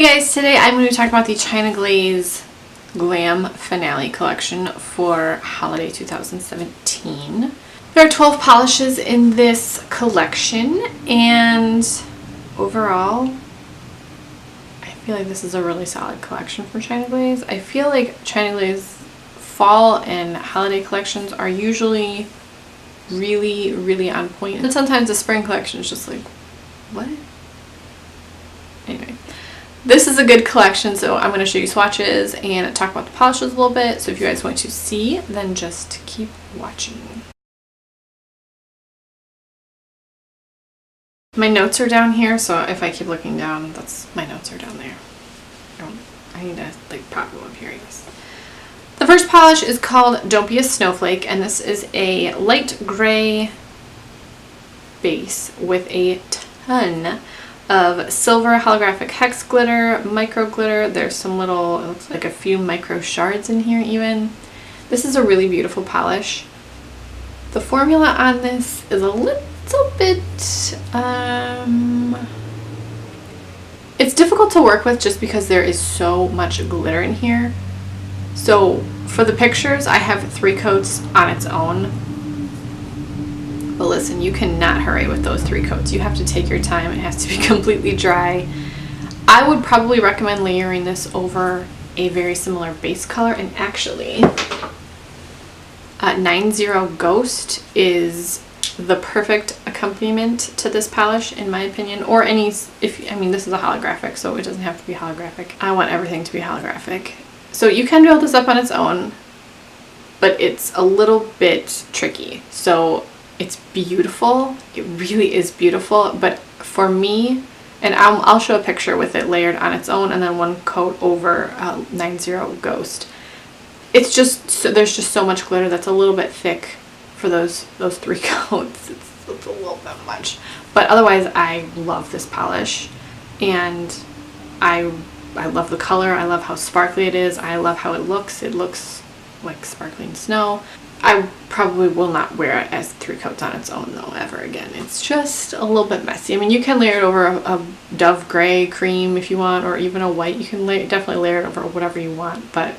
Hey guys, today I'm going to talk about the China Glaze Glam Finale collection for holiday 2017. There are 12 polishes in this collection, and overall I feel like this is a really solid collection for China Glaze. I feel like China Glaze fall and holiday collections are usually really on point, and sometimes the spring collection is just like, what? Anyway. This is a good collection, so I'm going to show you swatches and talk about the polishes a little bit. So if you guys want to see, then just keep watching. My notes are down here, so if I keep looking down, my notes are down there. I need to like prop them up here, I guess. The first polish is called Dopiest Snowflake, and this is a light gray base with a ton of silver holographic hex glitter, micro glitter. There's some little, it looks like a few micro shards in here even. This is a really beautiful polish. The formula on this is a little bit, it's difficult to work with just because there is so much glitter in here. So for the pictures, I have 3 coats on its own. But listen, you cannot hurry with those 3 coats. You have to take your time. It has to be completely dry. I would probably recommend layering this over a very similar base color. And actually, 90 Ghost is the perfect accompaniment to this polish, in my opinion. Or any, I mean, this is a holographic, so it doesn't have to be holographic. I want everything to be holographic. So you can build this up on its own, but it's a little bit tricky. So it's beautiful. It really is beautiful. But for me, and I'll show a picture with it layered on its own and then 1 coat over 90 Ghost. It's just, there's just so much glitter that's a little bit thick for those 3 coats. It's a little bit much. But otherwise, I love this polish. And I love the color. I love how sparkly it is. I love how it looks. It looks like sparkling snow. I probably will not wear it as 3 coats on its own though, ever again. It's just a little bit messy. I mean, you can layer it over a dove gray cream if you want, or even a white. You can definitely layer it over whatever you want, but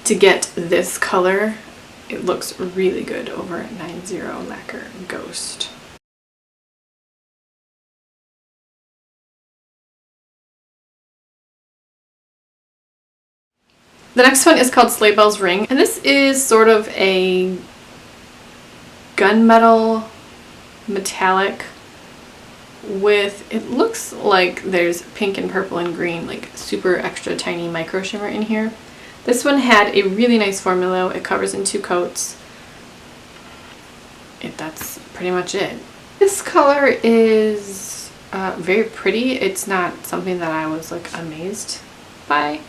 to get this color, it looks really good over 90 Lacquer Ghost. The next one is called Sleigh Bells Ring, and this is sort of a gunmetal metallic with, it looks like there's pink and purple and green, like super extra tiny micro shimmer in here. This one had a really nice formula. It covers in 2 coats. That's pretty much it. This color is very pretty. It's not something that I was like amazed by,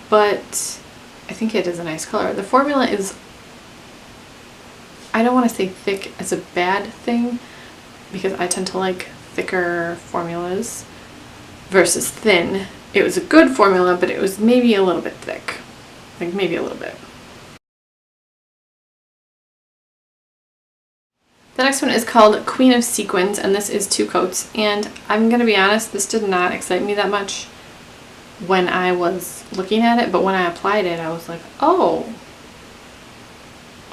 but I think it is a nice color. The formula is, I don't want to say thick as a bad thing, because I tend to like thicker formulas versus thin. It was a good formula, but it was maybe a little bit thick. Like maybe a little bit. The next one is called Queen of Sequins, and this is 2 coats. And I'm going to be honest, this did not excite me that much when I was looking at it, but when I applied it, I was like, oh,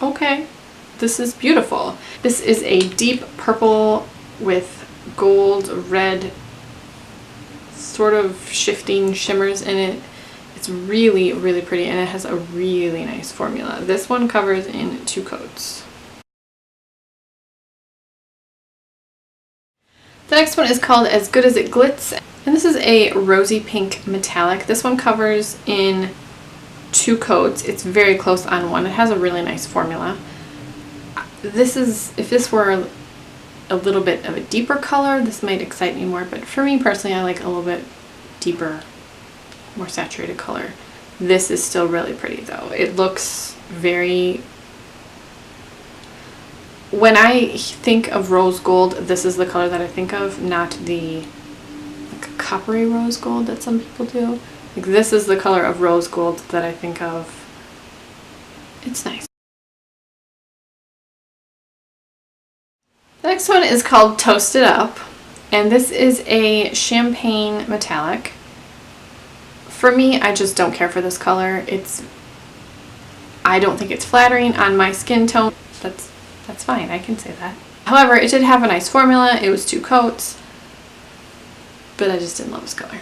okay, this is beautiful. This is a deep purple with gold, red, sort of shifting shimmers in it. It's really pretty, and it has a really nice formula. This one covers in 2 coats. The next one is called As Good As It Glitz, and this is a rosy pink metallic. This one covers in 2 coats. It's very close on one. It has a really nice formula. This is, if this were a little bit of a deeper color, this might excite me more, but for me personally, I like a little bit deeper, more saturated color. This is still really pretty though. It looks very, when I think of rose gold, this is the color that I think of, not the like coppery rose gold that some people do. Like, this is the color of rose gold that I think of. It's nice. The next one is called Toast It Up, and this is a champagne metallic. For me, I just don't care for this color. I don't think it's flattering on my skin tone. That's fine, I can say that. However, it did have a nice formula. It was 2 coats, but I just didn't love this color.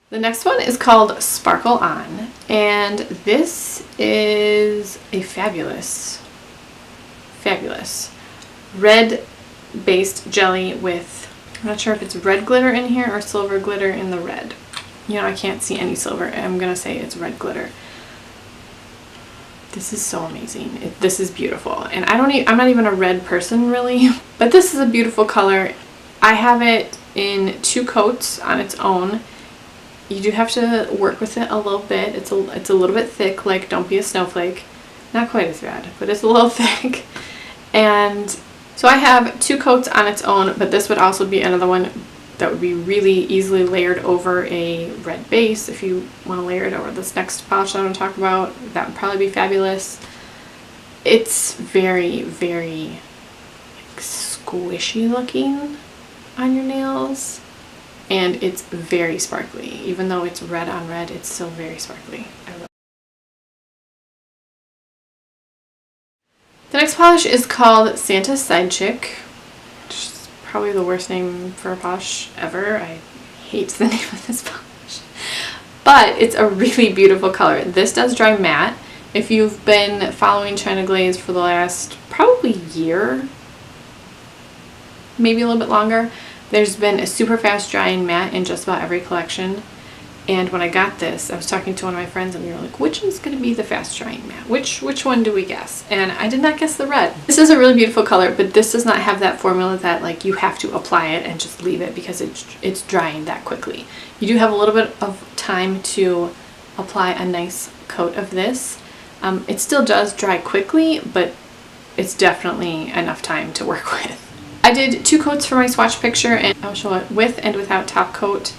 The next one is called Sparkle On, and this is a fabulous red based jelly with, I'm not sure if it's red glitter in here or silver glitter in the red. You know, I can't see any silver. I'm gonna say it's red glitter. This is so amazing. This is beautiful, and I'm not even a red person really, but this is a beautiful color. I have it in 2 coats on its own. You do have to work with it a little bit. It's a little bit thick, like Don't Be a Snowflake. Not quite as bad, but it's a little thick. And so I have 2 coats on its own, but this would also be another one that would be really easily layered over a red base. If you want to layer it over this next polish I'm going to talk about, that would probably be fabulous. It's very, very squishy looking on your nails. And it's very sparkly. Even though it's red on red, it's still very sparkly. The next polish is called Santa's Sidechick, which is probably the worst name for a polish ever. I hate the name of this polish. But it's a really beautiful color. This does dry matte. If you've been following China Glaze for the last probably year, maybe a little bit longer, there's been a super fast drying matte in just about every collection. And when I got this, I was talking to one of my friends and we were like, which is going to be the fast drying matte? Which one do we guess? And I did not guess the red. This is a really beautiful color, but this does not have that formula that like you have to apply it and just leave it because it's drying that quickly. You do have a little bit of time to apply a nice coat of this. It still does dry quickly, but it's definitely enough time to work with. I did 2 coats for my swatch picture, and I'll show it with and without top coat.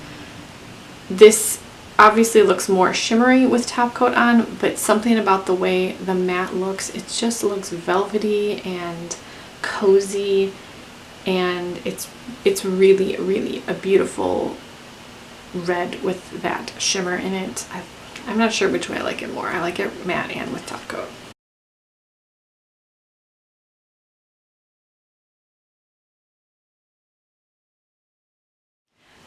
This obviously looks more shimmery with top coat on, but something about the way the matte looks, it just looks velvety and cozy, and it's really, really a beautiful red with that shimmer in it. I'm not sure which way I like it more. I like it matte and with top coat.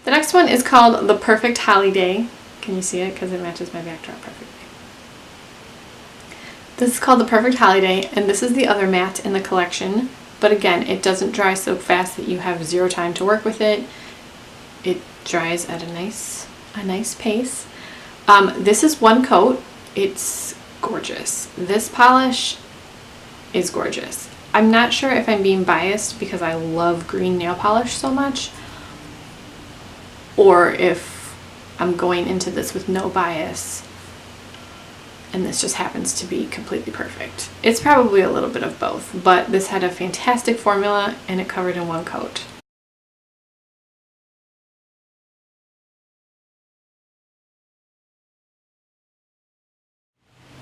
The next one is called The Perfect Holiday. Can you see it? Because it matches my backdrop perfectly. This is called The Perfect Holiday, and this is the other matte in the collection. But again, it doesn't dry so fast that you have 0 time to work with it. It dries at a nice pace. This is 1 coat. It's gorgeous. This polish is gorgeous. I'm not sure if I'm being biased because I love green nail polish so much, or if I'm going into this with no bias and this just happens to be completely perfect. It's probably a little bit of both, but this had a fantastic formula and it covered in 1 coat.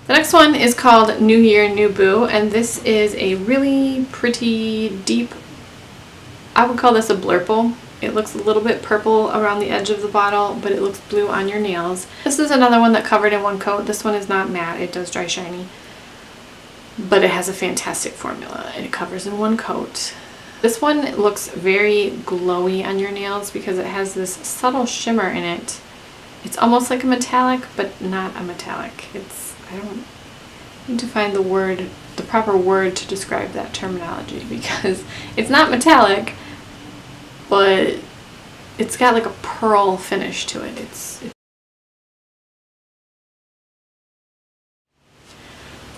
The next one is called New Year, New Boo, and this is a really pretty deep, I would call this a blurple. It looks a little bit purple around the edge of the bottle, but it looks blue on your nails. This is another one that covered in 1 coat. This one is not matte, it does dry shiny, but it has a fantastic formula and it covers in 1 coat. This one looks very glowy on your nails because it has this subtle shimmer in it. It's almost like a metallic, but not a metallic. I don't need to find the proper word to describe that terminology because it's not metallic, but it's got like a pearl finish to it.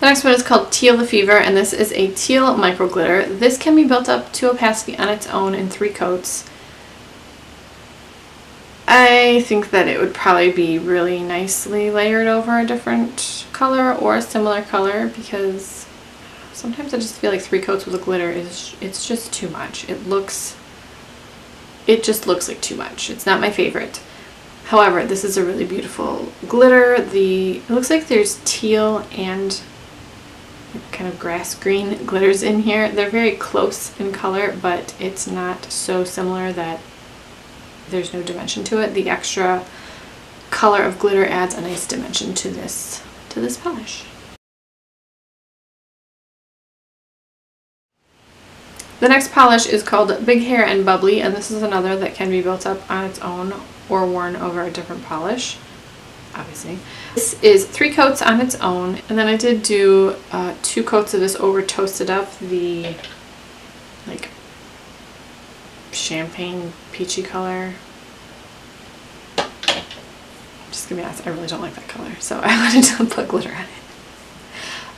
The next one is called Teal The Fever, and this is a teal micro glitter. This can be built up to opacity on its own in 3 coats. I think that it would probably be really nicely layered over a different color or a similar color because sometimes I just feel like 3 coats with a glitter it's just too much. It just looks like too much. It's not my favorite. However, this is a really beautiful glitter. It looks like there's teal and kind of grass green glitters in here. They're very close in color, but it's not so similar that There's no dimension to it. The extra color of glitter adds a nice dimension to this polish. The next polish is called Big Hair and Bubbly, and this is another that can be built up on its own or worn over a different polish, obviously. This is 3 coats on its own, and then I did do 2 coats of this over Toasted Up, the like champagne peachy color. I'm just gonna be honest, I really don't like that color, so I wanted to put glitter on it.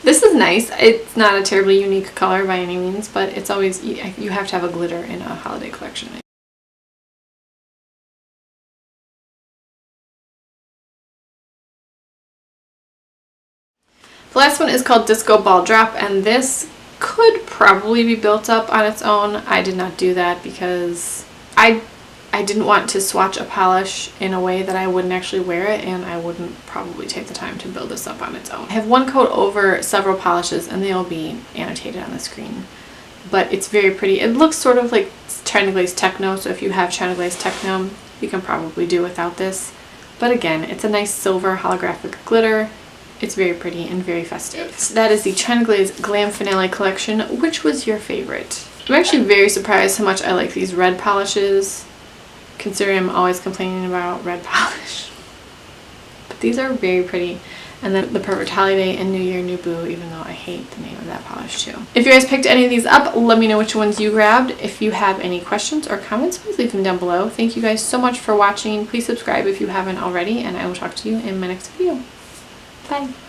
This is nice. It's not a terribly unique color by any means, but it's always, you have to have a glitter in a holiday collection. The last one is called Disco Ball Drop, and this could probably be built up on its own. I did not do that because I didn't want to swatch a polish in a way that I wouldn't actually wear it, and I wouldn't probably take the time to build this up on its own. I have 1 coat over several polishes, and they'll be annotated on the screen. But it's very pretty. It looks sort of like China Glaze Techno, so if you have China Glaze Techno, you can probably do without this. But again, it's a nice silver holographic glitter. It's very pretty and very festive. So that is the China Glaze Glam Finale Collection. Which was your favorite? I'm actually very surprised how much I like these red polishes, considering I'm always complaining about red polish. But these are very pretty. And then the Perfect Holiday and New Year New Boo, even though I hate the name of that polish too. If you guys picked any of these up, let me know which ones you grabbed. If you have any questions or comments, please leave them down below. Thank you guys so much for watching. Please subscribe if you haven't already, and I will talk to you in my next video. Bye.